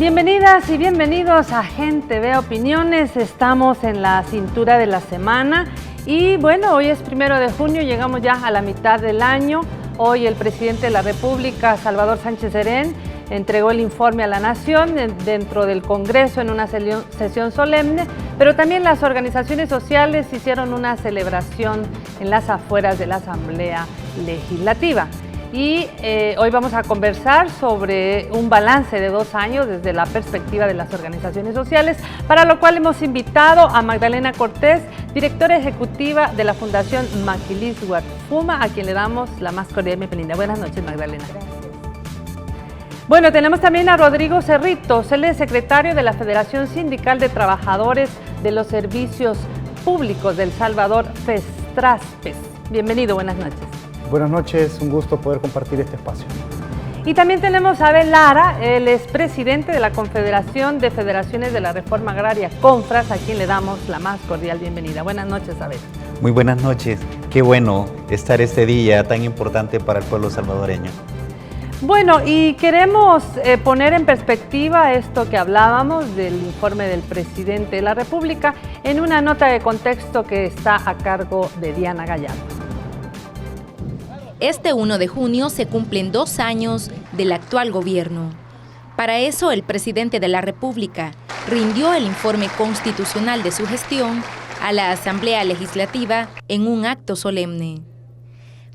Bienvenidas y bienvenidos a Gente Ve Opiniones. Estamos en la cintura de la semana y bueno, hoy es 1 de junio, llegamos ya a la mitad del año. Hoy el presidente de la República, Salvador Sánchez Serén, entregó el informe a la Nación dentro del Congreso en una sesión solemne, pero también las organizaciones sociales hicieron una celebración en las afueras de la Asamblea Legislativa. Y hoy vamos a conversar sobre un balance de 2 años desde la perspectiva de las organizaciones sociales, para lo cual hemos invitado a Magdalena Cortés, directora ejecutiva de la Fundación Maquilis Huatfuma, a quien le damos la más cordial bienvenida. Buenas noches, Magdalena. Gracias. Bueno, tenemos también a Rodrigo Cerritos, él es secretario de la Federación Sindical de Trabajadores de los Servicios Públicos de El Salvador, FESTRASPES. Bienvenido, buenas noches. Buenas noches, un gusto poder compartir este espacio. Y también tenemos a Abel Lara, él es presidente de la Confederación de Federaciones de la Reforma Agraria, CONFRAS, a quien le damos la más cordial bienvenida. Buenas noches, Abel. Muy buenas noches, qué bueno estar este día tan importante para el pueblo salvadoreño. Bueno, y queremos poner en perspectiva esto que hablábamos del informe del presidente de la República en una nota de contexto que está a cargo de Diana Gallardo. Este 1 de junio se cumplen 2 años del actual gobierno. Para eso, el presidente de la República rindió el informe constitucional de su gestión a la Asamblea Legislativa en un acto solemne.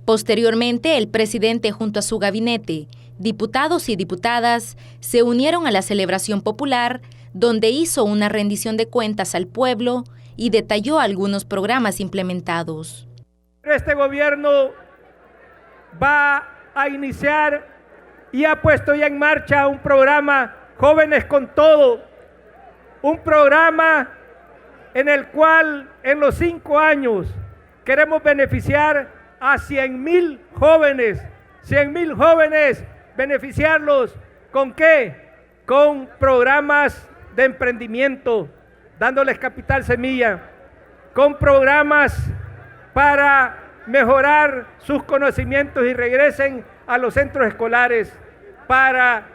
Posteriormente, el presidente junto a su gabinete, diputados y diputadas, se unieron a la celebración popular, donde hizo una rendición de cuentas al pueblo y detalló algunos programas implementados. Este gobierno va a iniciar y ha puesto ya en marcha un programa Jóvenes con Todo, un programa en el cual en los 5 años queremos beneficiar a 100,000 jóvenes, 100,000 jóvenes, beneficiarlos ¿con qué? Con programas de emprendimiento, dándoles capital semilla, con programas para mejorar sus conocimientos y regresen a los centros escolares, para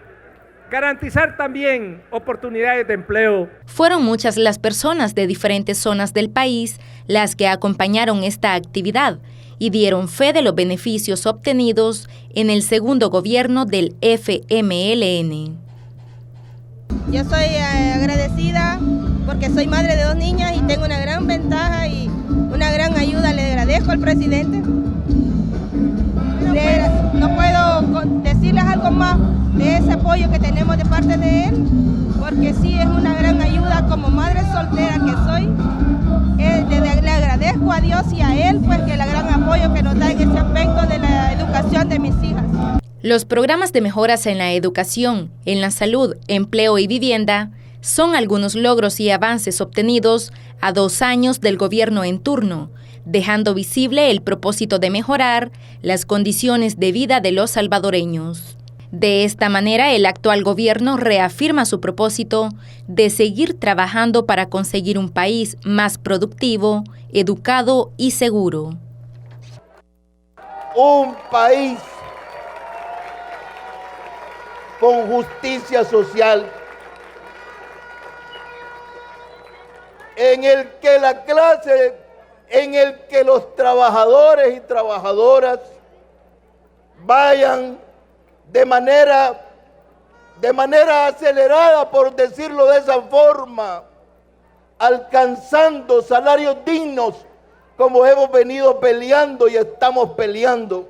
garantizar también oportunidades de empleo. Fueron muchas las personas de diferentes zonas del país las que acompañaron esta actividad y dieron fe de los beneficios obtenidos en el segundo gobierno del FMLN. Yo soy agradecida porque soy madre de 2 niñas y tengo una gran ventaja y una gran ayuda. Le agradezco al presidente. No puedo decirles algo más de ese apoyo que tenemos de parte de él, porque sí es una gran ayuda como madre soltera que soy. Le agradezco a Dios y a él, pues, que el gran apoyo que nos da en este aspecto de la educación de mis hijas. Los programas de mejoras en la educación, en la salud, empleo y vivienda son algunos logros y avances obtenidos a 2 años del gobierno en turno, dejando visible el propósito de mejorar las condiciones de vida de los salvadoreños. De esta manera, el actual gobierno reafirma su propósito de seguir trabajando para conseguir un país más productivo, educado y seguro. Un país con justicia social, en el que los trabajadores y trabajadoras vayan de manera acelerada, por decirlo de esa forma, alcanzando salarios dignos como hemos venido peleando y estamos peleando.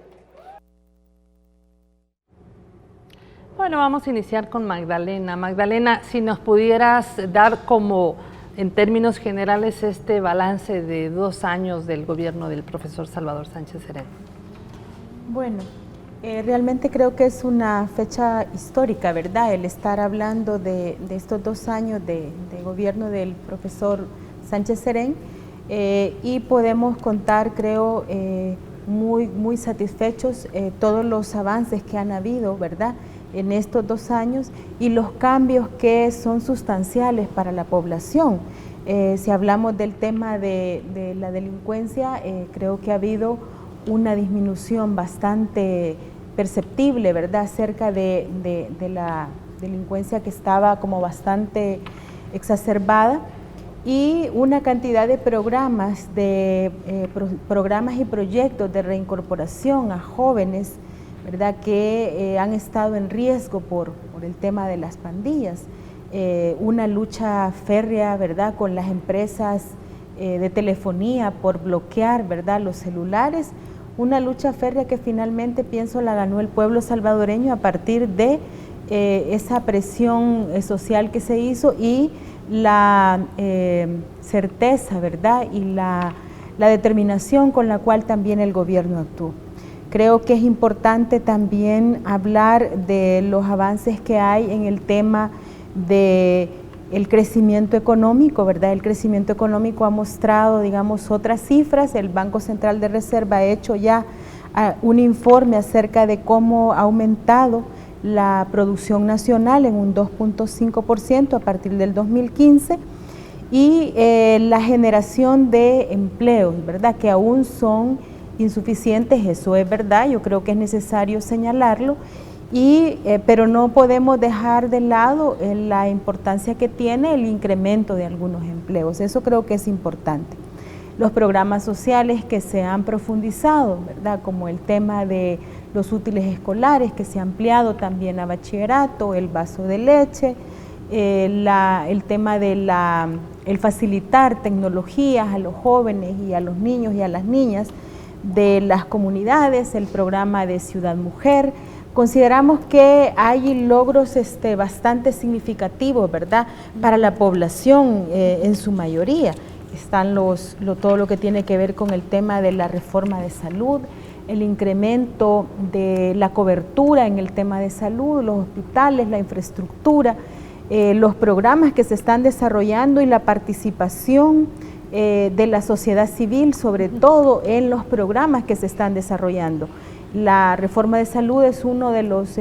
Bueno, vamos a iniciar con Magdalena. Magdalena, si nos pudieras dar como en términos generales este balance de 2 años del gobierno del profesor Salvador Sánchez Serén. Bueno, realmente creo que es una fecha histórica, ¿verdad? El estar hablando de estos 2 años de gobierno del profesor Sánchez Serén y podemos contar, creo, muy satisfechos todos los avances que han habido, ¿verdad?, en estos 2 años y los cambios que son sustanciales para la población. Si hablamos del tema de la delincuencia, creo que ha habido una disminución bastante perceptible, ¿verdad?, acerca de delincuencia que estaba como bastante exacerbada, y una cantidad de programas y proyectos de reincorporación a jóvenes, ¿verdad?, que han estado en riesgo por el tema de las pandillas. Una lucha férrea, ¿verdad?, con las empresas de telefonía por bloquear, ¿verdad?, los celulares. Una lucha férrea que finalmente, pienso, la ganó el pueblo salvadoreño a partir de esa presión social que se hizo y la certeza, ¿verdad?, y la determinación con la cual también el gobierno actuó. Creo que es importante también hablar de los avances que hay en el tema del crecimiento económico, ¿verdad? El crecimiento económico ha mostrado, digamos, otras cifras. El Banco Central de Reserva ha hecho ya un informe acerca de cómo ha aumentado la producción nacional en un 2.5% a partir del 2015, y la generación de empleos, ¿verdad?, que aún son insuficientes. Eso es verdad, yo creo que es necesario señalarlo, pero no podemos dejar de lado la importancia que tiene el incremento de algunos empleos. Eso creo que es importante. Los programas sociales que se han profundizado, ¿verdad?, como el tema de los útiles escolares, que se ha ampliado también a bachillerato, el vaso de leche, el tema de el facilitar tecnologías a los jóvenes y a los niños y a las niñas de las comunidades, el programa de Ciudad Mujer. Consideramos que hay logros bastante significativos, ¿verdad?, para la población en su mayoría. Están todo lo que tiene que ver con el tema de la reforma de salud, el incremento de la cobertura en el tema de salud, los hospitales, la infraestructura, los programas que se están desarrollando y la participación de la sociedad civil, sobre todo en los programas que se están desarrollando. La reforma de salud es uno de los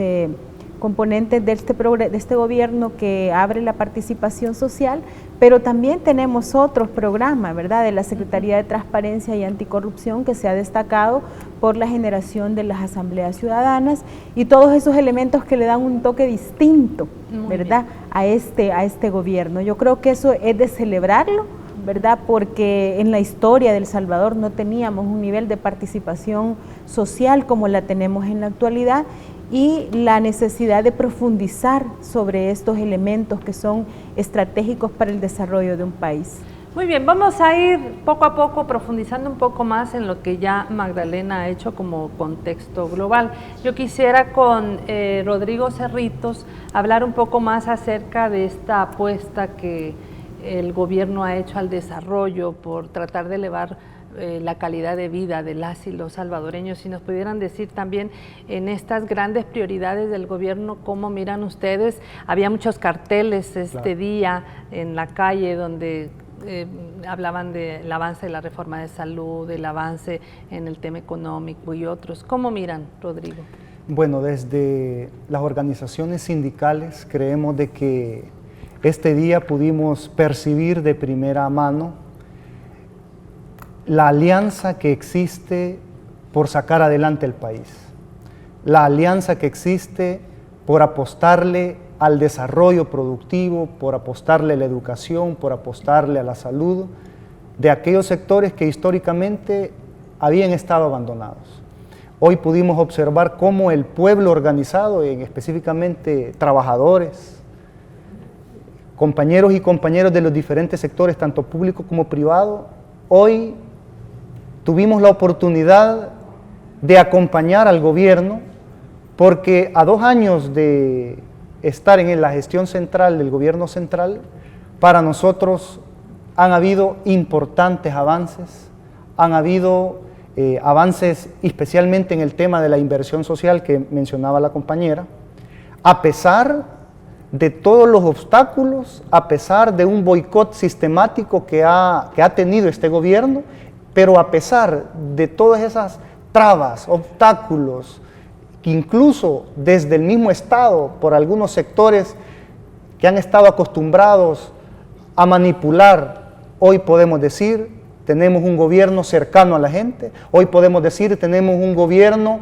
componentes de este gobierno que abre la participación social, pero también tenemos otros programas, ¿verdad?, de la Secretaría de Transparencia y Anticorrupción, que se ha destacado por la generación de las asambleas ciudadanas y todos esos elementos que le dan un toque distinto, ¿verdad?, a este gobierno. Yo creo que eso es de celebrarlo, ¿verdad?, porque en la historia de El Salvador no teníamos un nivel de participación social como la tenemos en la actualidad, y la necesidad de profundizar sobre estos elementos que son estratégicos para el desarrollo de un país. Muy bien, vamos a ir poco a poco profundizando un poco más en lo que ya Magdalena ha hecho como contexto global. Yo quisiera con Rodrigo Cerritos hablar un poco más acerca de esta apuesta que el gobierno ha hecho al desarrollo por tratar de elevar la calidad de vida de las y los salvadoreños. Si nos pudieran decir también en estas grandes prioridades del gobierno, ¿cómo miran ustedes? Había muchos carteles día en la calle donde hablaban del avance de la reforma de salud, del avance en el tema económico y otros. ¿Cómo miran, Rodrigo? Bueno, desde las organizaciones sindicales creemos de que este día pudimos percibir de primera mano la alianza que existe por sacar adelante el país, la alianza que existe por apostarle al desarrollo productivo, por apostarle a la educación, por apostarle a la salud de aquellos sectores que históricamente habían estado abandonados. Hoy pudimos observar cómo el pueblo organizado, específicamente trabajadores, compañeros y compañeras de los diferentes sectores, tanto público como privado, hoy tuvimos la oportunidad de acompañar al gobierno, porque a 2 años de estar en la gestión central del gobierno central, para nosotros han habido importantes avances, han habido avances especialmente en el tema de la inversión social que mencionaba la compañera, a pesar de todos los obstáculos, a pesar de un boicot sistemático que ha tenido este gobierno, pero a pesar de todas esas trabas, obstáculos, que incluso desde el mismo Estado, por algunos sectores que han estado acostumbrados a manipular, hoy podemos decir, tenemos un gobierno cercano a la gente, hoy podemos decir, tenemos un gobierno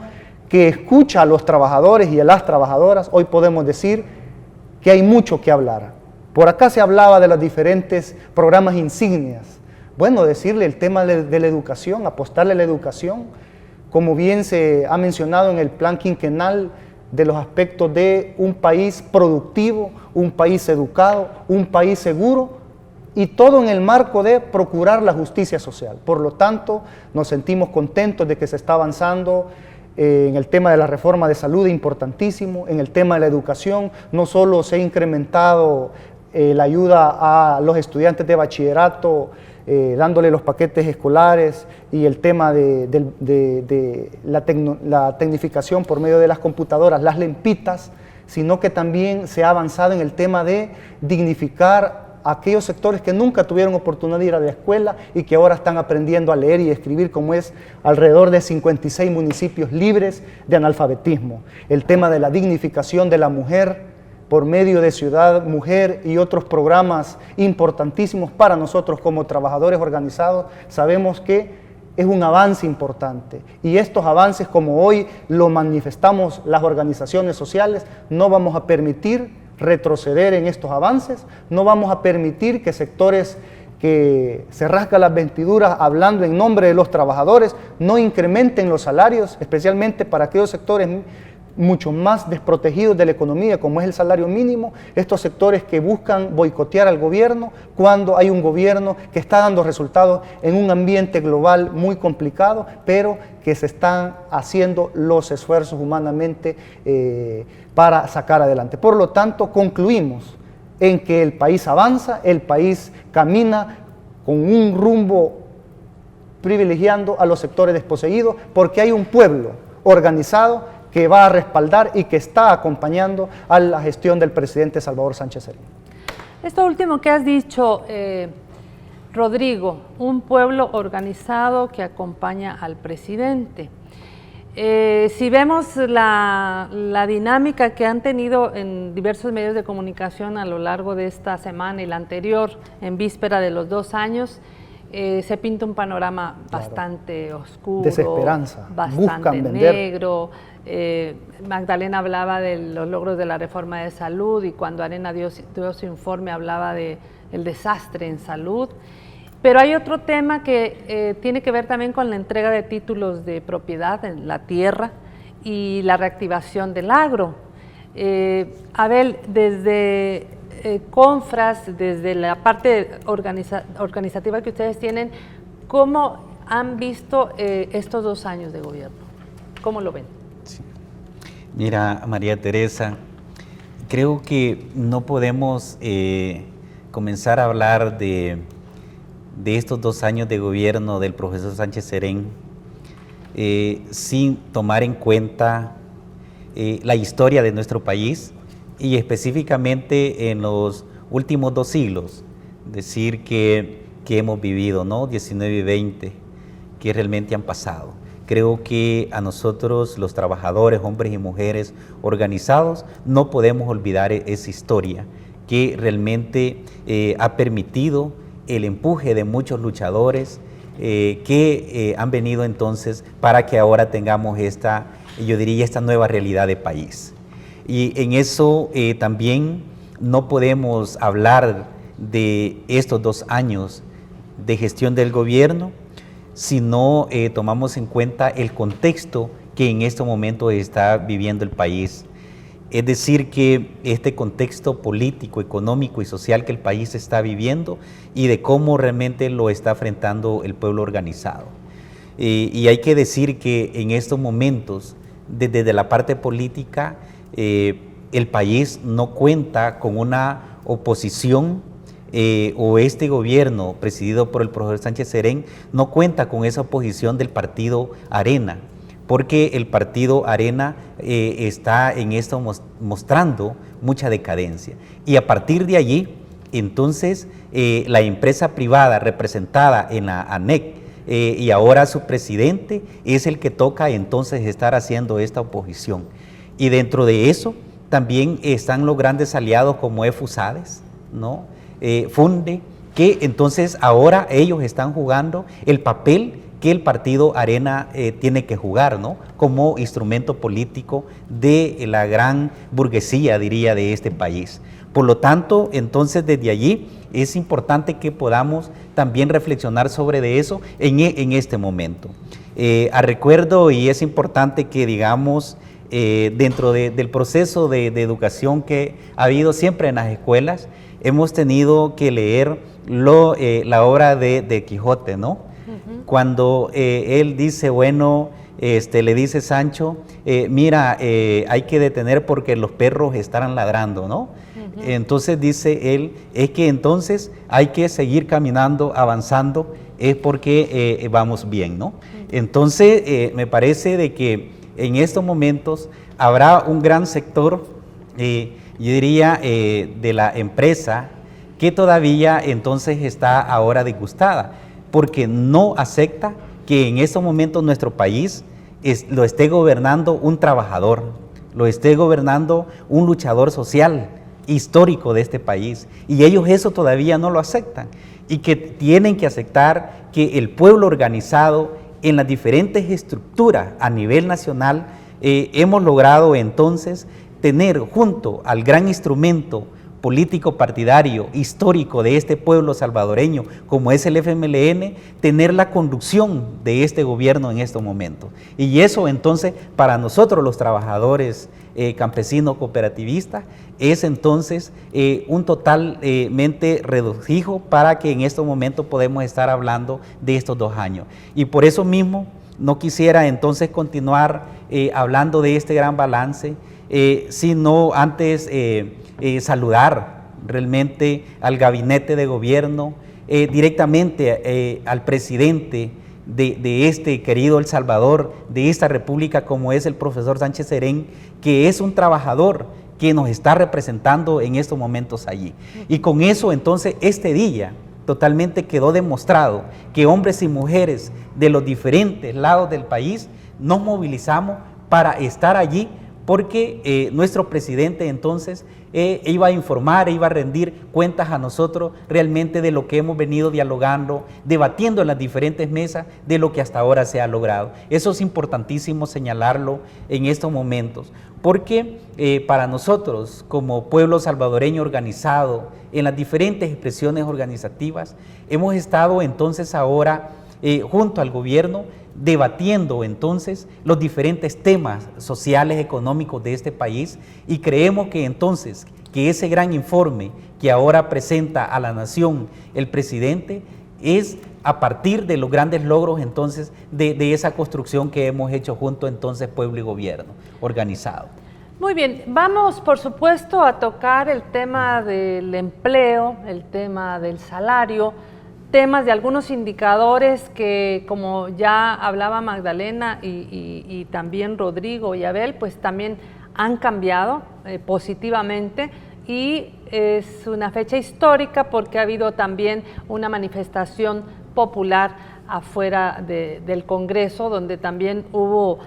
que escucha a los trabajadores y a las trabajadoras, hoy podemos decir que hay mucho que hablar. Por acá se hablaba de los diferentes programas insignias. Bueno, decirle el tema de la educación, apostarle a la educación, como bien se ha mencionado en el plan quinquenal, de los aspectos de un país productivo, un país educado, un país seguro, y todo en el marco de procurar la justicia social. Por lo tanto, nos sentimos contentos de que se está avanzando en el tema de la reforma de salud, importantísimo. En el tema de la educación, no solo se ha incrementado la ayuda a los estudiantes de bachillerato, dándole los paquetes escolares y el tema de la tecnificación por medio de las computadoras, las lempitas, sino que también se ha avanzado en el tema de dignificar a aquellos sectores que nunca tuvieron oportunidad de ir a la escuela y que ahora están aprendiendo a leer y escribir, como es alrededor de 56 municipios libres de analfabetismo. El tema de la dignificación de la mujer por medio de Ciudad Mujer y otros programas importantísimos para nosotros como trabajadores organizados, sabemos que es un avance importante. Y estos avances, como hoy lo manifestamos las organizaciones sociales, no vamos a permitir retroceder en estos avances, no vamos a permitir que sectores que se rascan las vestiduras hablando en nombre de los trabajadores no incrementen los salarios, especialmente para aquellos sectores mucho más desprotegidos de la economía, como es el salario mínimo, estos sectores que buscan boicotear al gobierno cuando hay un gobierno que está dando resultados en un ambiente global muy complicado, pero que se están haciendo los esfuerzos humanamente para sacar adelante. Por lo tanto, concluimos en que el país avanza, el país camina con un rumbo privilegiando a los sectores desposeídos, porque hay un pueblo organizado que va a respaldar y que está acompañando a la gestión del presidente Salvador Sánchez Serén. Esto último que has dicho, Rodrigo, un pueblo organizado que acompaña al presidente. Si vemos la dinámica que han tenido en diversos medios de comunicación a lo largo de esta semana y la anterior, en víspera de los 2 años, se pinta un panorama bastante oscuro, desesperanza, bastante negro. Magdalena hablaba de los logros de la reforma de salud y cuando Arena dio su informe hablaba del desastre en salud. Pero hay otro tema que tiene que ver también con la entrega de títulos de propiedad en la tierra y la reactivación del agro. Abel, desde Confras, desde la parte organizativa que ustedes tienen, ¿cómo han visto estos 2 años de gobierno? ¿Cómo lo ven? Sí. Mira, María Teresa, creo que no podemos comenzar a hablar de estos 2 años de gobierno del profesor Sánchez Serén sin tomar en cuenta la historia de nuestro país y específicamente en los últimos 2 siglos, decir que hemos vivido, ¿no? 19 y 20, que realmente han pasado. Creo que a nosotros, los trabajadores, hombres y mujeres organizados, no podemos olvidar esa historia que realmente ha permitido el empuje de muchos luchadores que han venido entonces para que ahora tengamos esta nueva realidad de país. Y en eso también no podemos hablar de estos 2 años de gestión del gobierno si no tomamos en cuenta el contexto que en este momento está viviendo el país. Es decir, que este contexto político, económico y social que el país está viviendo y de cómo realmente lo está enfrentando el pueblo organizado. Y hay que decir que en estos momentos, desde la parte política, el país no cuenta con una oposición o este gobierno presidido por el profesor Sánchez Serén no cuenta con esa oposición del partido Arena, porque el partido Arena está en esto mostrando mucha decadencia. Y a partir de allí, entonces, la empresa privada representada en la ANEC y ahora su presidente es el que toca entonces estar haciendo esta oposición. Y dentro de eso también están los grandes aliados como EFUSADES, ¿no? Funde, que entonces ahora ellos están jugando el papel que el partido Arena tiene que jugar, ¿no? Como instrumento político de la gran burguesía, diría, de este país. Por lo tanto, entonces desde allí es importante que podamos también reflexionar sobre eso en este momento. Recuerdo, y es importante que digamos, dentro del proceso de educación que ha habido siempre en las escuelas, hemos tenido que leer la obra de Quijote, ¿no? Cuando él dice, bueno, le dice Sancho, mira, hay que detener porque los perros estarán ladrando, ¿no? Entonces dice él, es que entonces hay que seguir caminando, avanzando, es porque vamos bien, ¿no? Entonces me parece de que en estos momentos habrá un gran sector, yo diría, de la empresa que todavía entonces está ahora disgustada, porque no acepta que en estos momentos nuestro país lo esté gobernando un trabajador, lo esté gobernando un luchador social histórico de este país, y ellos eso todavía no lo aceptan, y que tienen que aceptar que el pueblo organizado en las diferentes estructuras a nivel nacional hemos logrado entonces tener junto al gran instrumento político partidario histórico de este pueblo salvadoreño como es el FMLN, tener la conducción de este gobierno en estos momentos. Y eso entonces para nosotros los trabajadores campesinos cooperativistas es entonces un totalmente regocijo para que en estos momentos podemos estar hablando de estos 2 años. Y por eso mismo no quisiera entonces continuar hablando de este gran balance, sino antes saludar realmente al gabinete de gobierno, directamente al presidente de este querido El Salvador, de esta república como es el profesor Sánchez Serén, que es un trabajador que nos está representando en estos momentos allí. Y con eso entonces este día totalmente quedó demostrado que hombres y mujeres de los diferentes lados del país nos movilizamos para estar allí, porque nuestro presidente entonces iba a informar, iba a rendir cuentas a nosotros realmente de lo que hemos venido dialogando, debatiendo en las diferentes mesas de lo que hasta ahora se ha logrado. Eso es importantísimo señalarlo en estos momentos, porque para nosotros como pueblo salvadoreño organizado en las diferentes expresiones organizativas, hemos estado entonces ahora junto al gobierno debatiendo entonces los diferentes temas sociales, económicos de este país, y creemos que entonces que ese gran informe que ahora presenta a la nación el presidente es a partir de los grandes logros entonces de esa construcción que hemos hecho junto entonces pueblo y gobierno organizado. Muy bien, vamos por supuesto a tocar el tema del empleo, el tema del salario, temas de algunos indicadores que, como ya hablaba Magdalena y también Rodrigo y Abel, pues también han cambiado positivamente, y es una fecha histórica porque ha habido también una manifestación popular afuera del Congreso, donde también hubo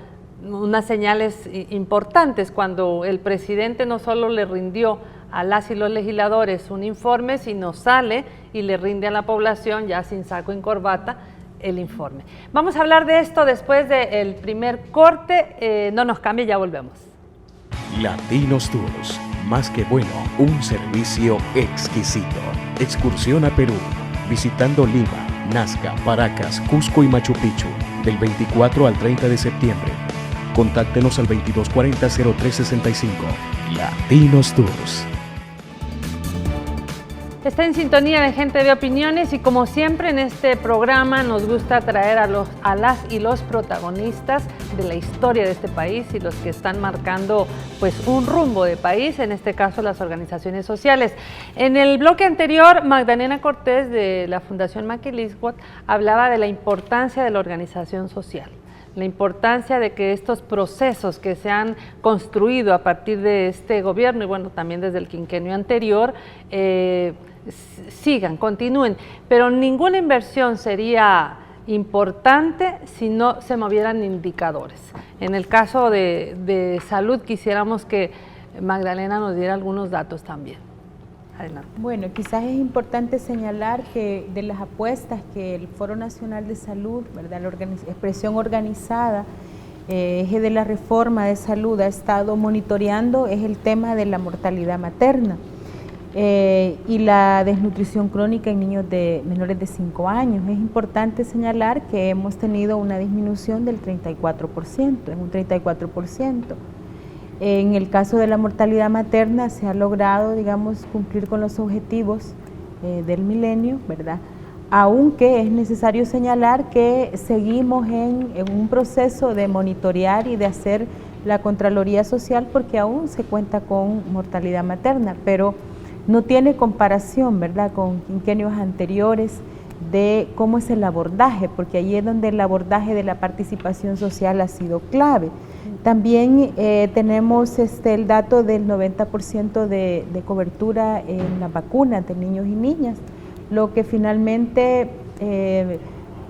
unas señales importantes cuando el presidente no solo le rindió a las y los legisladores un informe, sino sale y le rinde a la población, ya sin saco y corbata, el informe. Vamos a hablar de esto después del primer corte. No nos cambie, ya volvemos. Latinos Tours, más que bueno, un servicio exquisito. Excursión a Perú, visitando Lima, Nazca, Paracas, Cusco y Machu Picchu, del 24 al 30 de septiembre. Contáctenos al 2240-0365. Latinos Tours. Está en sintonía de Gente de Opiniones, y como siempre en este programa nos gusta traer a las y los protagonistas de la historia de este país y los que están marcando pues un rumbo de país, en este caso las organizaciones sociales. En el bloque anterior, Magdalena Cortés de la Fundación Maquilisguat hablaba de la importancia de la organización social, la importancia de que estos procesos que se han construido a partir de este gobierno y bueno, también desde el quinquenio anterior, sigan, continúen, pero ninguna inversión sería importante si no se movieran indicadores. En el caso de salud, quisiéramos que Magdalena nos diera algunos datos también. Adelante. Bueno, quizás es importante señalar que de las apuestas que el Foro Nacional de Salud, ¿verdad?, la expresión organizada, eje de la reforma de salud, ha estado monitoreando es el tema de la mortalidad materna y la desnutrición crónica en niños menores de 5 años. Es importante señalar que hemos tenido una disminución del 34%, en un 34%. En el caso de la mortalidad materna se ha logrado, digamos, cumplir con los objetivos del milenio, ¿verdad? Aunque es necesario señalar que seguimos en un proceso de monitorear y de hacer la Contraloría Social porque aún se cuenta con mortalidad materna, pero no tiene comparación, ¿verdad?, con quinquenios anteriores de cómo es el abordaje, porque allí es donde el abordaje de la participación social ha sido clave. También tenemos el dato del 90% de cobertura en las vacunas de niños y niñas, lo que finalmente,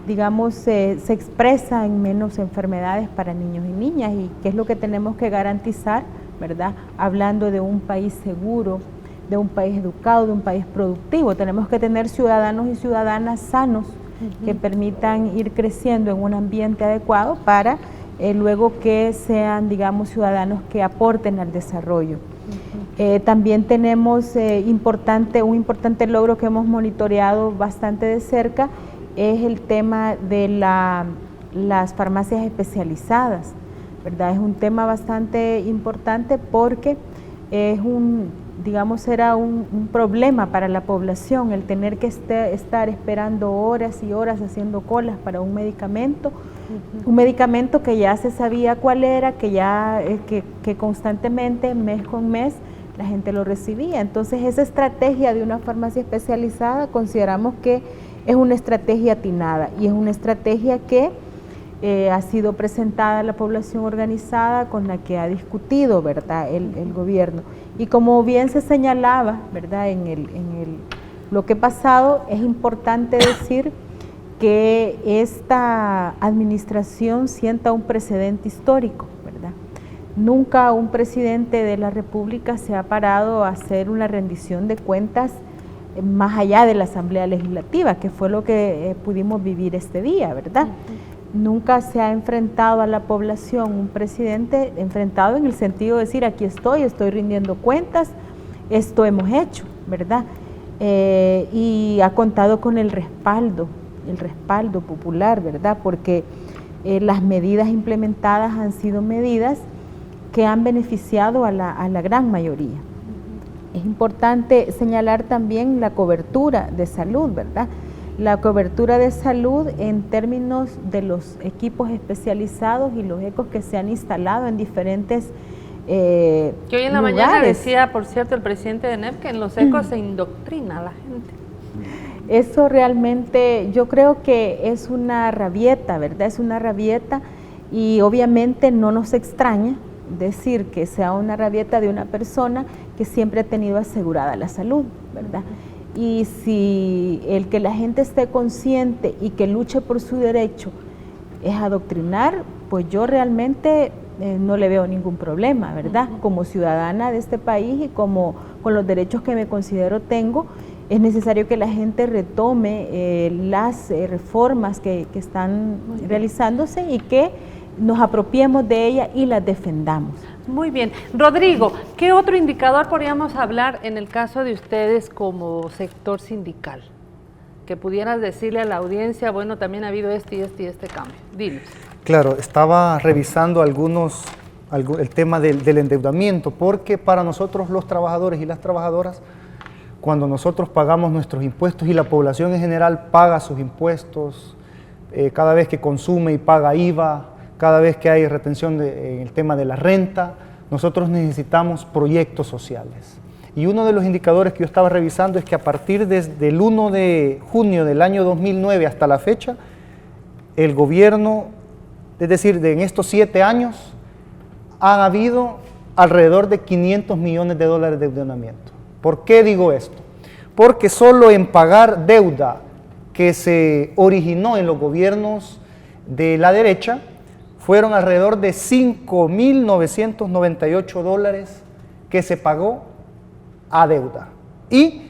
digamos, se expresa en menos enfermedades para niños y niñas, y que es lo que tenemos que garantizar, ¿verdad?, hablando de un país seguro, de un país educado, de un país productivo. Tenemos que tener ciudadanos y ciudadanas sanos que permitan ir creciendo en un ambiente adecuado para luego que sean, digamos, ciudadanos que aporten al desarrollo. También tenemos un importante logro que hemos monitoreado bastante de cerca, es el tema de las farmacias especializadas, ¿verdad? Es un tema bastante importante porque es era un problema para la población el tener que estar esperando horas y horas haciendo colas para un medicamento que ya se sabía cuál era, que constantemente, mes con mes, la gente lo recibía. Entonces esa estrategia de una farmacia especializada consideramos que es una estrategia atinada y es una estrategia que ha sido presentada a la población organizada, con la que ha discutido, ¿verdad?, el gobierno. Y como bien se señalaba, ¿verdad?, en lo que ha pasado, es importante decir que esta administración sienta un precedente histórico, ¿verdad? Nunca un presidente de la República se ha parado a hacer una rendición de cuentas más allá de la Asamblea Legislativa, que fue lo que pudimos vivir este día, ¿verdad? Nunca se ha enfrentado a la población un presidente enfrentado en el sentido de decir, aquí estoy rindiendo cuentas, esto hemos hecho, ¿verdad? Y ha contado con el respaldo popular, ¿verdad? Porque las medidas implementadas han sido medidas que han beneficiado a la gran mayoría. Es importante señalar también la cobertura de salud, ¿verdad? La cobertura de salud en términos de los equipos especializados y los ecos que se han instalado en diferentes que hoy en la lugares. mañana decía, por cierto, el presidente de NEP que en los ecos se indoctrina a la gente. Eso realmente yo creo que es una rabieta, ¿verdad? Es una rabieta y obviamente no nos extraña decir que sea una rabieta de una persona que siempre ha tenido asegurada la salud, ¿verdad? Y si el que la gente esté consciente y que luche por su derecho es adoctrinar, pues yo realmente no le veo ningún problema, ¿verdad? Como ciudadana de este país y como con los derechos que me considero tengo, es necesario que la gente retome las reformas que están realizándose y que nos apropiemos de ellas y las defendamos. Muy bien. Rodrigo, ¿qué otro indicador podríamos hablar en el caso de ustedes como sector sindical? Que pudieras decirle a la audiencia, bueno, también ha habido este cambio. Dinos. Claro, estaba revisando el tema del endeudamiento, porque para nosotros los trabajadores y las trabajadoras, cuando nosotros pagamos nuestros impuestos y la población en general paga sus impuestos, cada vez que consume y paga IVA, cada vez que hay retención en el tema de la renta, nosotros necesitamos proyectos sociales. Y uno de los indicadores que yo estaba revisando es que a partir desde el 1 de junio del año 2009 hasta la fecha, el gobierno, es decir, en estos 7 años, han habido alrededor de 500 millones de dólares de endeudamiento. ¿Por qué digo esto? Porque solo en pagar deuda que se originó en los gobiernos de la derecha, fueron alrededor de 5.998 dólares que se pagó a deuda. y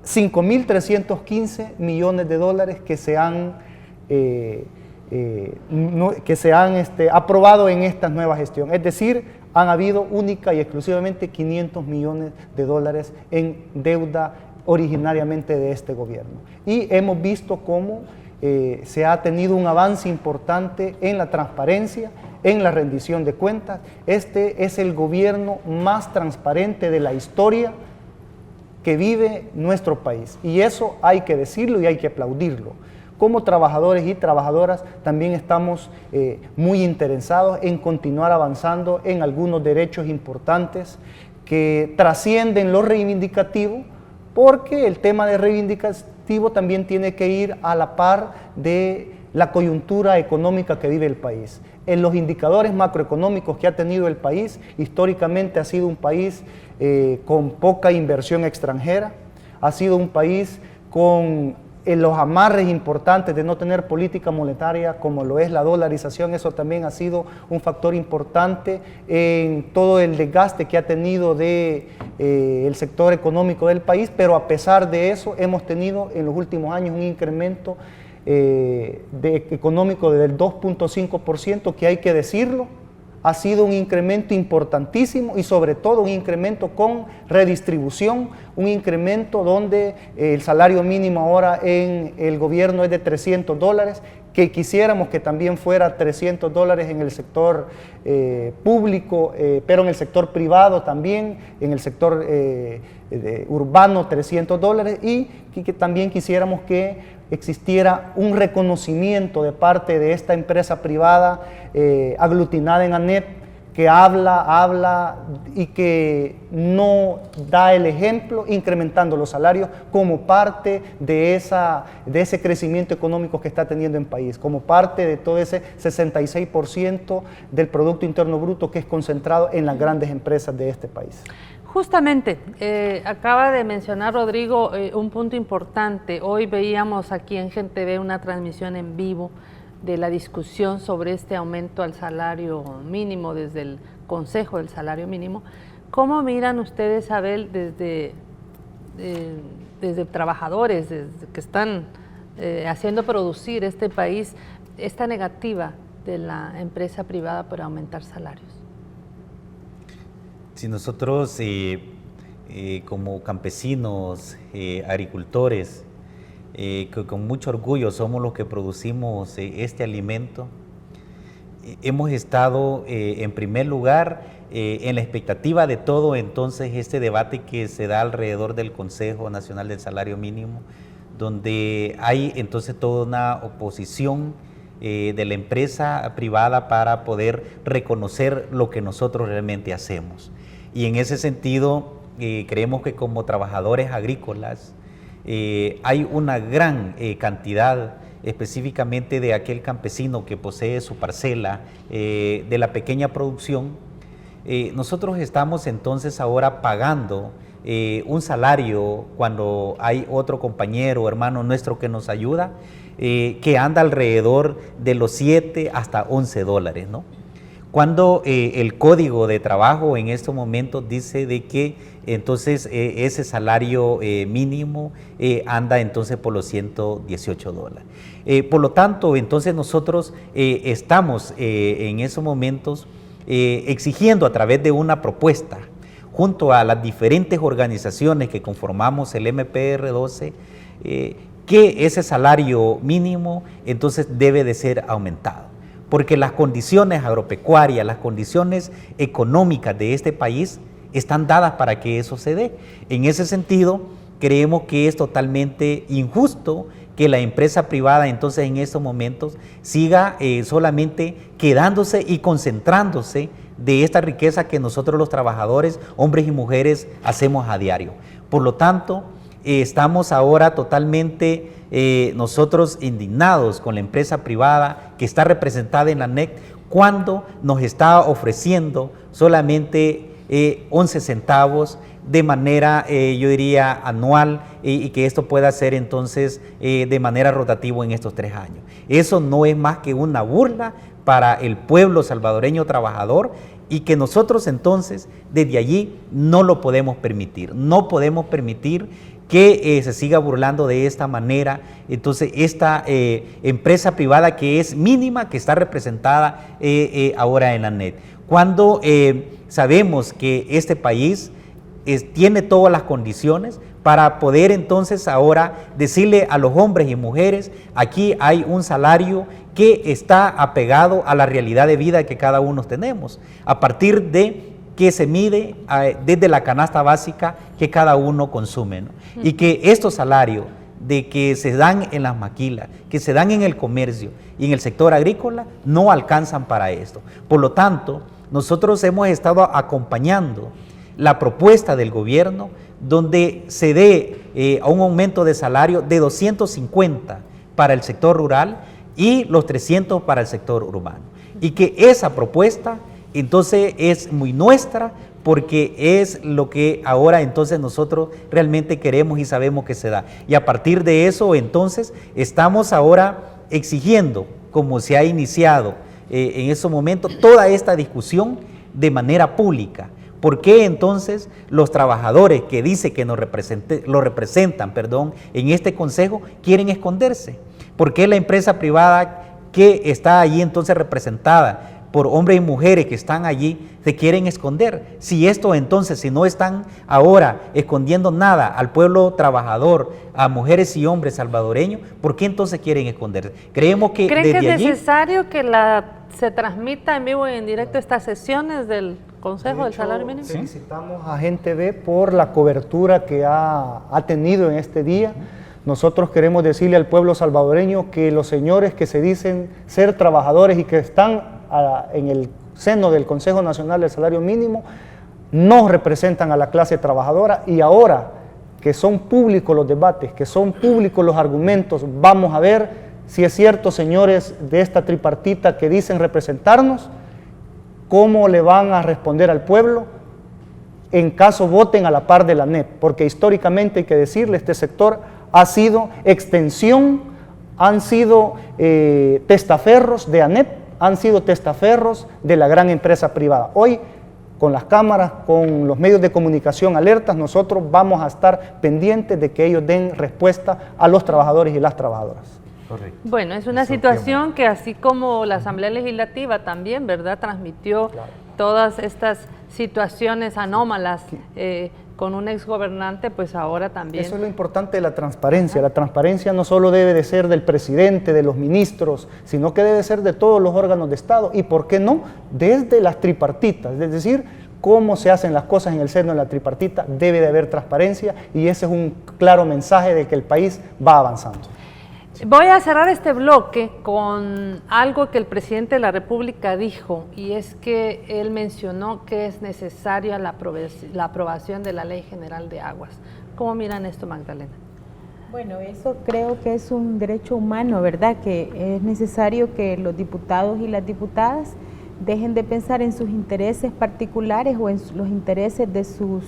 5.315 millones de dólares que se han aprobado en esta nueva gestión. Es decir, han habido única y exclusivamente 500 millones de dólares en deuda originariamente de este gobierno. Y hemos visto cómo se ha tenido un avance importante en la transparencia, en la rendición de cuentas. Este es el gobierno más transparente de la historia que vive nuestro país. Y eso hay que decirlo y hay que aplaudirlo. Como trabajadores y trabajadoras también estamos muy interesados en continuar avanzando en algunos derechos importantes que trascienden lo reivindicativo, porque el tema de reivindicativo también tiene que ir a la par de la coyuntura económica que vive el país. En los indicadores macroeconómicos que ha tenido el país, históricamente ha sido un país con poca inversión extranjera, ha sido un país con los amarres importantes de no tener política monetaria como lo es la dolarización. Eso también ha sido un factor importante en todo el desgaste que ha tenido el sector económico del país, pero a pesar de eso hemos tenido en los últimos años un incremento económico del 2.5%, que hay que decirlo, ha sido un incremento importantísimo y sobre todo un incremento con redistribución, un incremento donde el salario mínimo ahora en el gobierno es de $300, que quisiéramos que también fuera $300 en el sector público, pero en el sector privado también, en el sector urbano $300, y que también quisiéramos que existiera un reconocimiento de parte de esta empresa privada aglutinada en ANEP, que habla y que no da el ejemplo incrementando los salarios como parte de ese crecimiento económico que está teniendo el país, como parte de todo ese 66% del Producto Interno Bruto que es concentrado en las grandes empresas de este país. Justamente, acaba de mencionar Rodrigo un punto importante. Hoy veíamos aquí en Gente TV una transmisión en vivo de la discusión sobre este aumento al salario mínimo desde el Consejo del Salario Mínimo. ¿Cómo miran ustedes, Abel, desde trabajadores, desde que están haciendo producir este país, esta negativa de la empresa privada por aumentar salarios? Si nosotros como campesinos, agricultores, que con mucho orgullo somos los que producimos este alimento, hemos estado en primer lugar en la expectativa de todo entonces este debate que se da alrededor del Consejo Nacional del Salario Mínimo, donde hay entonces toda una oposición de la empresa privada para poder reconocer lo que nosotros realmente hacemos. Y en ese sentido, creemos que como trabajadores agrícolas hay una gran cantidad específicamente de aquel campesino que posee su parcela de la pequeña producción. Nosotros estamos entonces ahora pagando un salario cuando hay otro compañero o hermano nuestro que nos ayuda, que anda alrededor de los 7 hasta 11 dólares, ¿no? Cuando el Código de Trabajo en estos momentos dice de que entonces ese salario mínimo anda entonces por los 118 dólares. Por lo tanto, entonces nosotros estamos en esos momentos exigiendo a través de una propuesta junto a las diferentes organizaciones que conformamos el MPR-12 que ese salario mínimo entonces debe de ser aumentado. Porque las condiciones agropecuarias, las condiciones económicas de este país están dadas para que eso se dé. En ese sentido, creemos que es totalmente injusto que la empresa privada entonces en estos momentos siga solamente quedándose y concentrándose de esta riqueza que nosotros los trabajadores, hombres y mujeres, hacemos a diario. Por lo tanto, estamos ahora totalmente nosotros indignados con la empresa privada que está representada en la ANEC cuando nos está ofreciendo solamente 11 centavos de manera, yo diría, anual y que esto pueda ser entonces de manera rotativa en estos 3 años. Eso no es más que una burla para el pueblo salvadoreño trabajador y que nosotros entonces desde allí no lo podemos permitir. No podemos permitir que se siga burlando de esta manera. Entonces esta empresa privada que es mínima, que está representada ahora en la ANET. Cuando sabemos que este país tiene todas las condiciones para poder entonces ahora decirle a los hombres y mujeres, aquí hay un salario que está apegado a la realidad de vida que cada uno tenemos, a partir de que se mide desde la canasta básica que cada uno consume, ¿no? Y que estos salarios de que se dan en las maquilas, que se dan en el comercio y en el sector agrícola, no alcanzan para esto. Por lo tanto, nosotros hemos estado acompañando la propuesta del gobierno donde se dé a un aumento de salario de 250 para el sector rural y los 300 para el sector urbano. Y que esa propuesta entonces es muy nuestra, porque es lo que ahora entonces nosotros realmente queremos y sabemos que se da. Y a partir de eso entonces estamos ahora exigiendo, como se ha iniciado en ese momento, toda esta discusión de manera pública. ¿Por qué entonces los trabajadores que dicen que lo representan en este consejo quieren esconderse? ¿Por qué la empresa privada que está allí entonces representada por hombres y mujeres que están allí se quieren esconder? Si esto entonces, si no están ahora escondiendo nada al pueblo trabajador, a mujeres y hombres salvadoreños, ¿por qué entonces quieren esconderse? Creemos que ¿Creen desde que es allí, necesario que se transmita en vivo y en directo estas sesiones del Consejo del Salario Mínimo? Felicitamos a Gente Ve por la cobertura que ha tenido en este día. Nosotros queremos decirle al pueblo salvadoreño que los señores que se dicen ser trabajadores y que están en el seno del Consejo Nacional del Salario Mínimo no representan a la clase trabajadora, y ahora que son públicos los debates, que son públicos los argumentos, vamos a ver si es cierto, señores de esta tripartita que dicen representarnos, cómo le van a responder al pueblo en caso voten a la par de la ANET, porque históricamente hay que decirle, este sector ha sido extensión, han sido testaferros de ANET, han sido testaferros de la gran empresa privada. Hoy, con las cámaras, con los medios de comunicación alertas, nosotros vamos a estar pendientes de que ellos den respuesta a los trabajadores y las trabajadoras. correcto. Bueno, es una situación que así como la Asamblea Legislativa también, ¿verdad?, transmitió todas estas situaciones anómalas con un exgobernante, pues ahora también. Eso es lo importante de la transparencia. La transparencia no solo debe de ser del presidente, de los ministros, sino que debe ser de todos los órganos de Estado y, ¿por qué no?, desde las tripartitas, es decir, cómo se hacen las cosas en el seno de la tripartita, debe de haber transparencia, y ese es un claro mensaje de que el país va avanzando. Voy a cerrar este bloque con algo que el presidente de la República dijo, y es que él mencionó que es necesaria la aprobación de la Ley General de Aguas. ¿Cómo miran esto, Magdalena? Bueno, eso creo que es un derecho humano, ¿verdad? Que es necesario que los diputados y las diputadas dejen de pensar en sus intereses particulares o en los intereses de sus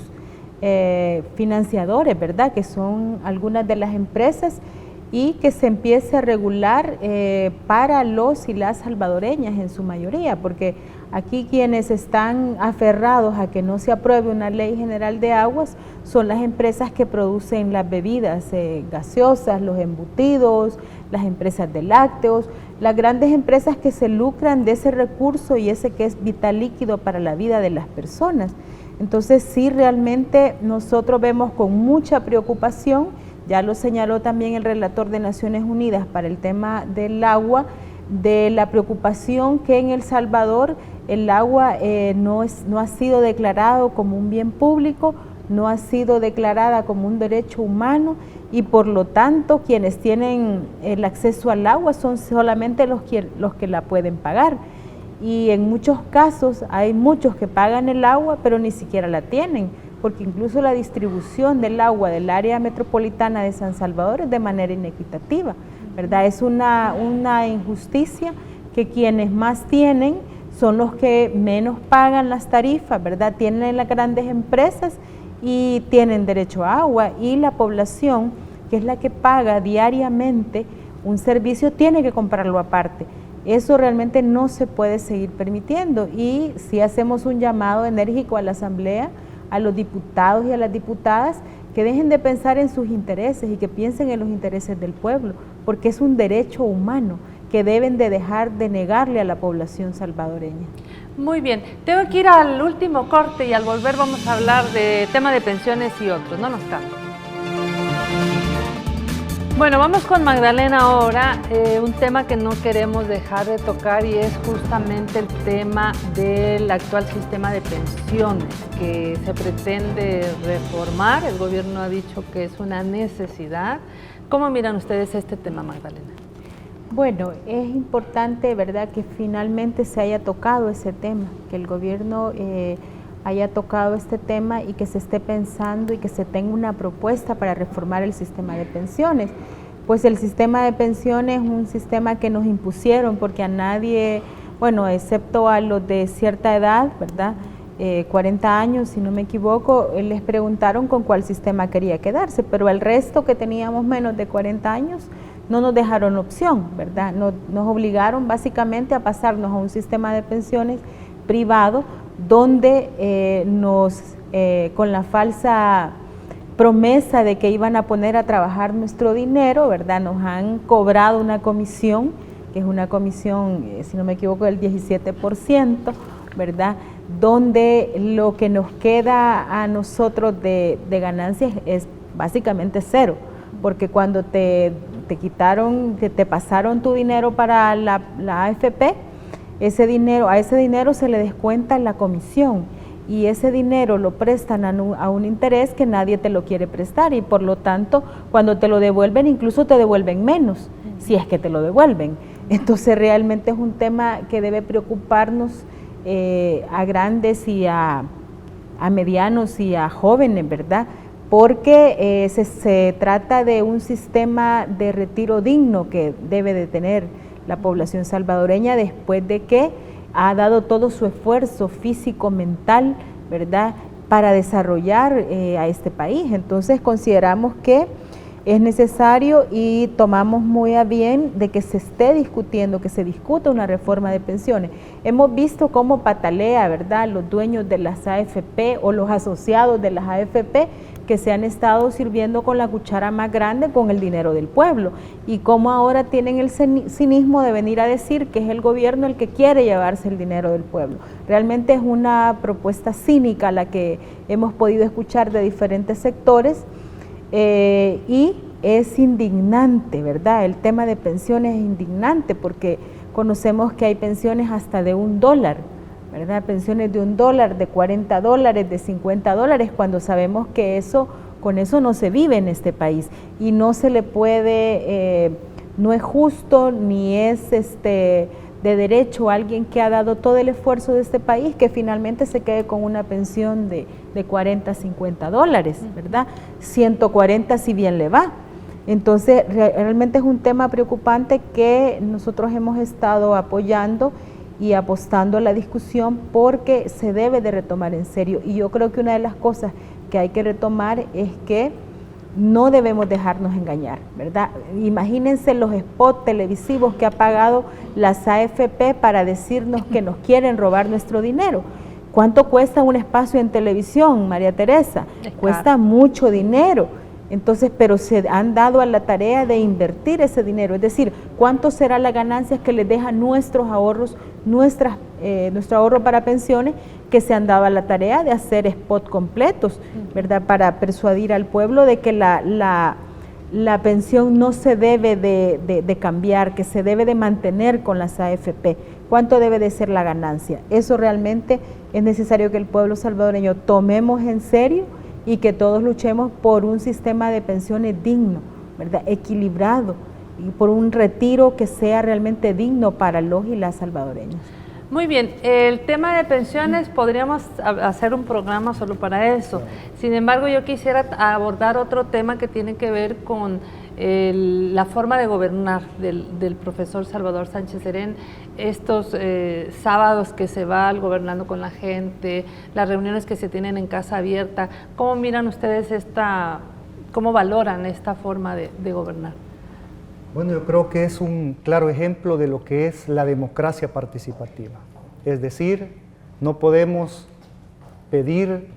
financiadores, ¿verdad? Que son algunas de las empresas, y que se empiece a regular para los y las salvadoreñas en su mayoría, porque aquí quienes están aferrados a que no se apruebe una ley general de aguas son las empresas que producen las bebidas gaseosas, los embutidos, las empresas de lácteos, las grandes empresas que se lucran de ese recurso y ese que es vital líquido para la vida de las personas. Entonces sí, realmente nosotros vemos con mucha preocupación, ya lo señaló también el relator de Naciones Unidas para el tema del agua, de la preocupación que en El Salvador el agua no ha sido declarado como un bien público, no ha sido declarada como un derecho humano, y por lo tanto quienes tienen el acceso al agua son solamente los que la pueden pagar. Y en muchos casos hay muchos que pagan el agua pero ni siquiera la tienen, porque incluso la distribución del agua del área metropolitana de San Salvador es de manera inequitativa, ¿verdad? Es una injusticia que quienes más tienen son los que menos pagan las tarifas, ¿verdad? Tienen las grandes empresas y tienen derecho a agua, y la población, que es la que paga diariamente un servicio, tiene que comprarlo aparte. Eso realmente no se puede seguir permitiendo, y sí hacemos un llamado enérgico a la Asamblea, a los diputados y a las diputadas, que dejen de pensar en sus intereses y que piensen en los intereses del pueblo, porque es un derecho humano que deben de dejar de negarle a la población salvadoreña. Muy bien, tengo que ir al último corte y al volver vamos a hablar de tema de pensiones y otros, no nos cambien. Bueno, vamos con Magdalena ahora, un tema que no queremos dejar de tocar, y es justamente el tema del actual sistema de pensiones que se pretende reformar. El gobierno ha dicho que es una necesidad. ¿Cómo miran ustedes este tema, Magdalena? Bueno, es importante, ¿verdad?, que finalmente se haya tocado ese tema, que el gobierno haya tocado este tema y que se esté pensando y que se tenga una propuesta para reformar el sistema de pensiones. Pues el sistema de pensiones es un sistema que nos impusieron, porque a nadie, bueno, excepto a los de cierta edad, ¿verdad?, 40 años, si no me equivoco, les preguntaron con cuál sistema quería quedarse, pero el resto que teníamos menos de 40 años no nos dejaron opción, ¿verdad? Nos obligaron básicamente a pasarnos a un sistema de pensiones privado, donde con la falsa promesa de que iban a poner a trabajar nuestro dinero, ¿verdad?, nos han cobrado una comisión, que es una comisión, si no me equivoco, del 17%, ¿verdad?, donde lo que nos queda a nosotros de ganancias es básicamente cero, porque cuando te quitaron, te pasaron tu dinero para la AFP, a ese dinero se le descuenta la comisión, y ese dinero lo prestan a un interés que nadie te lo quiere prestar, y por lo tanto cuando te lo devuelven incluso te devuelven menos, si es que te lo devuelven. Entonces realmente es un tema que debe preocuparnos a grandes y a medianos y a jóvenes, ¿verdad?, porque se trata de un sistema de retiro digno que debe de tener la población salvadoreña después de que ha dado todo su esfuerzo físico, mental, ¿verdad?, para desarrollar a este país. Entonces consideramos que es necesario y tomamos muy a bien de que se esté discutiendo, que se discuta una reforma de pensiones. Hemos visto cómo patalea, ¿verdad?, los dueños de las AFP o los asociados de las AFP, que se han estado sirviendo con la cuchara más grande con el dinero del pueblo, y cómo ahora tienen el cinismo de venir a decir que es el gobierno el que quiere llevarse el dinero del pueblo. Realmente es una propuesta cínica la que hemos podido escuchar de diferentes sectores, y es indignante, ¿verdad? El tema de pensiones es indignante porque conocemos que hay pensiones hasta de $1, ¿verdad? Pensiones de $1, de $40, de $50, cuando sabemos que con eso no se vive en este país, y no se le puede, no es justo ni es de derecho a alguien que ha dado todo el esfuerzo de este país que finalmente se quede con una pensión de $40, $50, ¿verdad? 140 si bien le va. Entonces realmente es un tema preocupante que nosotros hemos estado apoyando y apostando a la discusión, porque se debe de retomar en serio, y yo creo que una de las cosas que hay que retomar es que no debemos dejarnos engañar, ¿verdad? Imagínense los spots televisivos que ha pagado las AFP para decirnos que nos quieren robar nuestro dinero. ¿Cuánto cuesta un espacio en televisión, María Teresa? Cuesta mucho dinero. Entonces, pero se han dado a la tarea de invertir ese dinero, es decir, ¿cuánto será la ganancia que les deja nuestros ahorros, nuestro ahorro para pensiones, que se han dado a la tarea de hacer spot completos, ¿verdad?, para persuadir al pueblo de que la pensión no se debe de cambiar, que se debe de mantener con las AFP? ¿Cuánto debe de ser la ganancia? Eso realmente es necesario que el pueblo salvadoreño tomemos en serio y que todos luchemos por un sistema de pensiones digno, ¿verdad?, equilibrado, y por un retiro que sea realmente digno para los y las salvadoreños. Muy bien, el tema de pensiones podríamos hacer un programa solo para eso. Sin embargo, yo quisiera abordar otro tema que tiene que ver con la forma de gobernar del profesor Salvador Sánchez Serén, estos sábados que se va gobernando con la gente, las reuniones que se tienen en casa abierta. ¿Cómo miran ustedes cómo valoran esta forma de gobernar? Bueno, yo creo que es un claro ejemplo de lo que es la democracia participativa. Es decir, no podemos pedir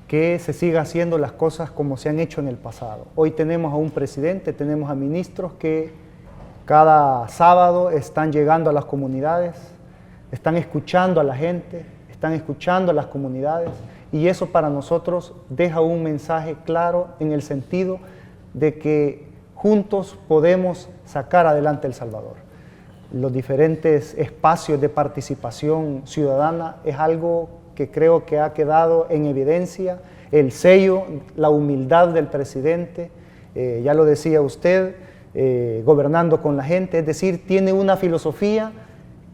que se siga haciendo las cosas como se han hecho en el pasado. Hoy tenemos a un presidente, tenemos a ministros que cada sábado están llegando a las comunidades, están escuchando a la gente, están escuchando a las comunidades, y eso para nosotros deja un mensaje claro en el sentido de que juntos podemos sacar adelante El Salvador. Los diferentes espacios de participación ciudadana es algo que creo que ha quedado en evidencia, el sello, la humildad del presidente, ya lo decía usted, gobernando con la gente, es decir, tiene una filosofía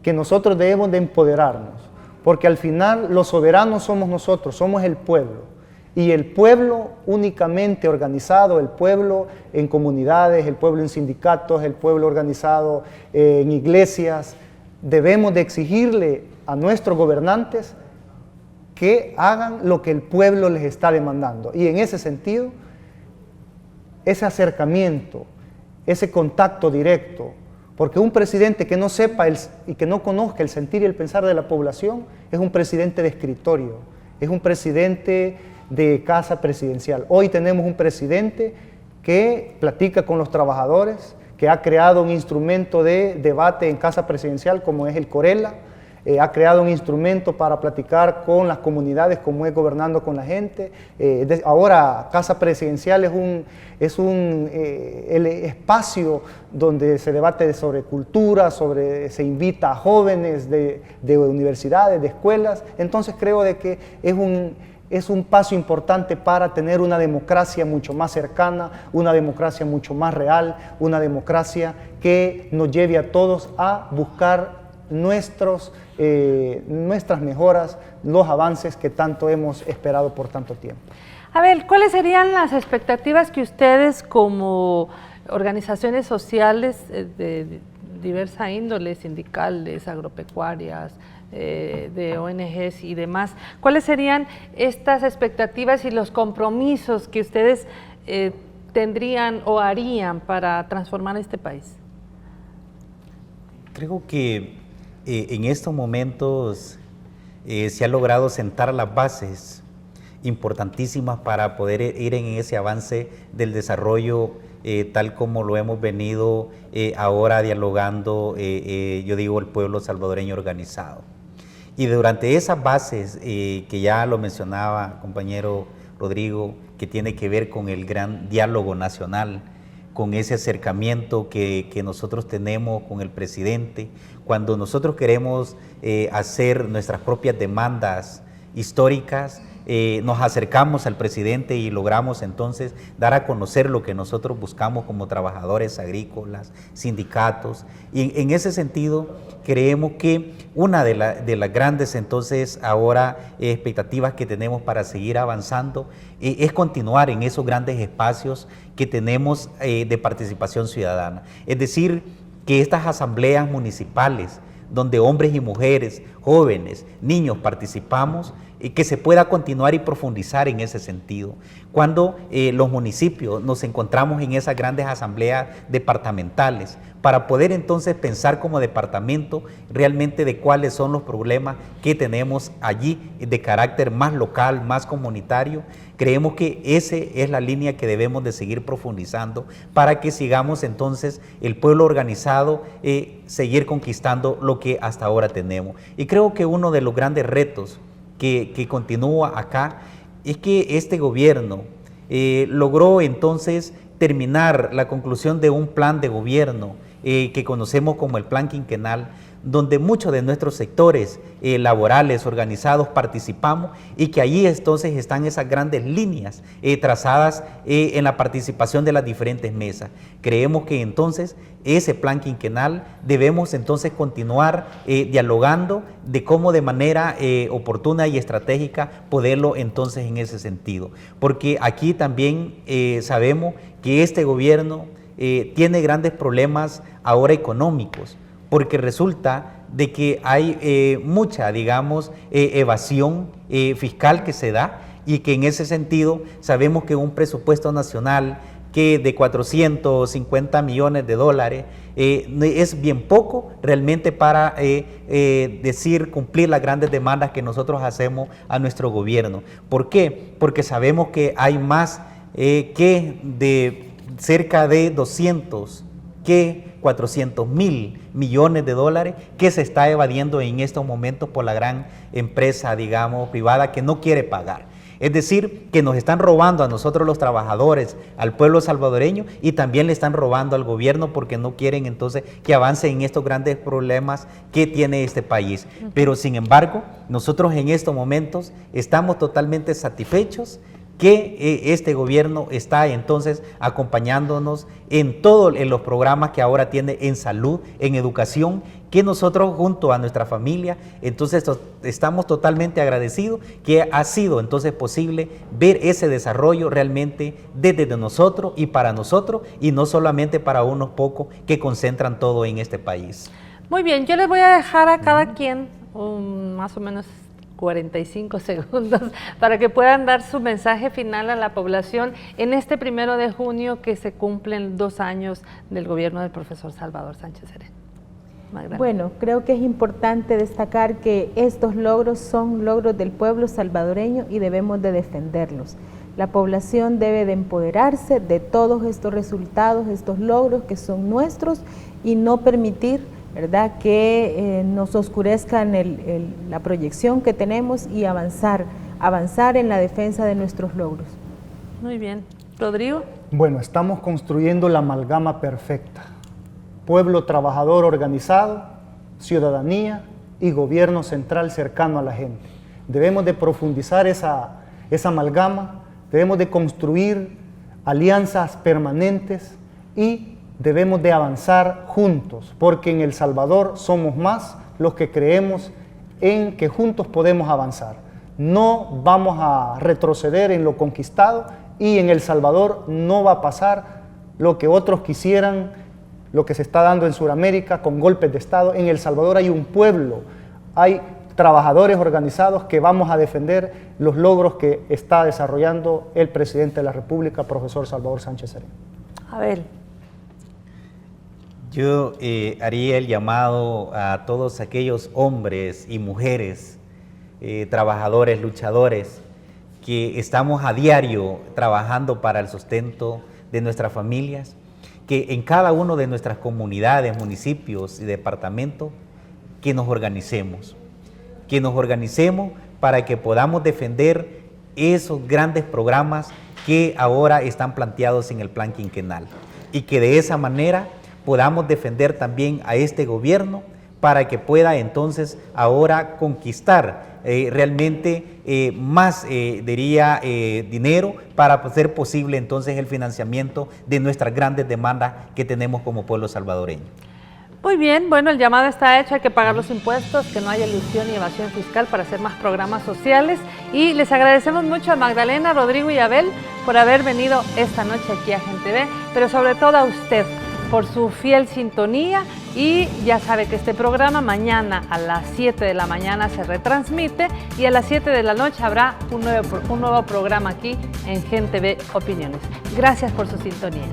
que nosotros debemos de empoderarnos, porque al final los soberanos somos nosotros, somos el pueblo, y el pueblo únicamente organizado, el pueblo en comunidades, el pueblo en sindicatos, el pueblo organizado en iglesias, debemos de exigirle a nuestros gobernantes que hagan lo que el pueblo les está demandando. Y en ese sentido, ese acercamiento, ese contacto directo, porque un presidente que no sepa y que no conozca el sentir y el pensar de la población es un presidente de escritorio, es un presidente de casa presidencial. Hoy tenemos un presidente que platica con los trabajadores, que ha creado un instrumento de debate en casa presidencial como es el Corela, ha creado un instrumento para platicar con las comunidades como es Gobernando con la Gente. Ahora Casa Presidencial es el espacio donde se debate sobre cultura, se invita a jóvenes de universidades, de escuelas. Entonces creo de que es un paso importante para tener una democracia mucho más cercana, una democracia mucho más real, una democracia que nos lleve a todos a buscar nuestras mejoras, los avances que tanto hemos esperado por tanto tiempo. A ver, ¿cuáles serían las expectativas que ustedes como organizaciones sociales de diversa índole, sindicales, agropecuarias, de ONGs y demás, cuáles serían estas expectativas y los compromisos que ustedes tendrían o harían para transformar este país? Creo que en estos momentos se ha logrado sentar las bases importantísimas para poder ir en ese avance del desarrollo tal como lo hemos venido ahora dialogando, yo digo, el pueblo salvadoreño organizado. Y durante esas bases que ya lo mencionaba compañero Rodrigo, que tiene que ver con el gran diálogo nacional, con ese acercamiento que nosotros tenemos con el presidente, cuando nosotros queremos hacer nuestras propias demandas históricas, nos acercamos al presidente y logramos entonces dar a conocer lo que nosotros buscamos como trabajadores agrícolas, sindicatos, y en ese sentido creemos que una de las grandes entonces ahora expectativas que tenemos para seguir avanzando es continuar en esos grandes espacios que tenemos de participación ciudadana, es decir, que estas asambleas municipales donde hombres y mujeres, jóvenes, niños participamos, que se pueda continuar y profundizar en ese sentido. Cuando los municipios nos encontramos en esas grandes asambleas departamentales, para poder entonces pensar como departamento realmente de cuáles son los problemas que tenemos allí de carácter más local, más comunitario, creemos que esa es la línea que debemos de seguir profundizando para que sigamos entonces el pueblo organizado, seguir conquistando lo que hasta ahora tenemos. Y creo que uno de los grandes retos que continúa acá es que este gobierno logró entonces terminar la conclusión de un plan de gobierno que conocemos como el plan quinquenal, donde muchos de nuestros sectores laborales organizados participamos y que allí entonces están esas grandes líneas trazadas en la participación de las diferentes mesas. Creemos que entonces ese plan quinquenal debemos entonces continuar dialogando de cómo de manera oportuna y estratégica poderlo entonces en ese sentido. Porque aquí también sabemos que este gobierno tiene grandes problemas ahora económicos, porque resulta de que hay mucha, digamos, evasión fiscal que se da y que en ese sentido sabemos que un presupuesto nacional que de 450 millones de dólares es bien poco realmente para cumplir las grandes demandas que nosotros hacemos a nuestro gobierno. ¿Por qué? Porque sabemos que hay más que de cerca de 400.000 millones de dólares que se está evadiendo en estos momentos por la gran empresa, digamos, privada que no quiere pagar. Es decir, que nos están robando a nosotros los trabajadores, al pueblo salvadoreño, y también le están robando al gobierno porque no quieren entonces que avance en estos grandes problemas que tiene este país. Pero sin embargo, nosotros en estos momentos estamos totalmente satisfechos que este gobierno está entonces acompañándonos en los programas que ahora tiene en salud, en educación, que nosotros junto a nuestra familia, entonces estamos totalmente agradecidos que ha sido entonces posible ver ese desarrollo realmente desde nosotros y para nosotros, y no solamente para unos pocos que concentran todo en este país. Muy bien, yo les voy a dejar a cada quien más o menos 45 segundos para que puedan dar su mensaje final a la población en este 1 de junio que se cumplen 2 años del gobierno del profesor Salvador Sánchez Serén. Magdalena. Bueno, creo que es importante destacar que estos logros son logros del pueblo salvadoreño y debemos de defenderlos. La población debe de empoderarse de todos estos resultados, estos logros que son nuestros, y no permitir, ¿verdad?, que nos oscurezcan la proyección que tenemos, y avanzar en la defensa de nuestros logros. Muy bien. Rodrigo. Bueno, estamos construyendo la amalgama perfecta. Pueblo trabajador organizado, ciudadanía y gobierno central cercano a la gente. Debemos de profundizar esa amalgama, debemos de construir alianzas permanentes y debemos de avanzar juntos, porque en El Salvador somos más los que creemos en que juntos podemos avanzar. No vamos a retroceder en lo conquistado, y en El Salvador no va a pasar lo que otros quisieran, lo que se está dando en Sudamérica con golpes de Estado. En El Salvador hay un pueblo, hay trabajadores organizados que vamos a defender los logros que está desarrollando el presidente de la República, profesor Salvador Sánchez Serén. Abel. Yo haría el llamado a todos aquellos hombres y mujeres, trabajadores, luchadores, que estamos a diario trabajando para el sustento de nuestras familias, que en cada uno de nuestras comunidades, municipios y departamentos, que nos organicemos para que podamos defender esos grandes programas que ahora están planteados en el plan quinquenal, y que de esa manera podamos defender también a este gobierno para que pueda entonces ahora conquistar realmente más, dinero para hacer posible entonces el financiamiento de nuestras grandes demandas que tenemos como pueblo salvadoreño. Muy bien, bueno, el llamado está hecho, hay que pagar los impuestos, que no haya elusión ni evasión fiscal para hacer más programas sociales, y les agradecemos mucho a Magdalena, Rodrigo y Abel por haber venido esta noche aquí a Gente Ve, pero sobre todo a usted por su fiel sintonía, y ya sabe que este programa mañana a las 7 de la mañana se retransmite, y a las 7 de la noche habrá un nuevo programa aquí en Gente Ve Opiniones. Gracias por su sintonía.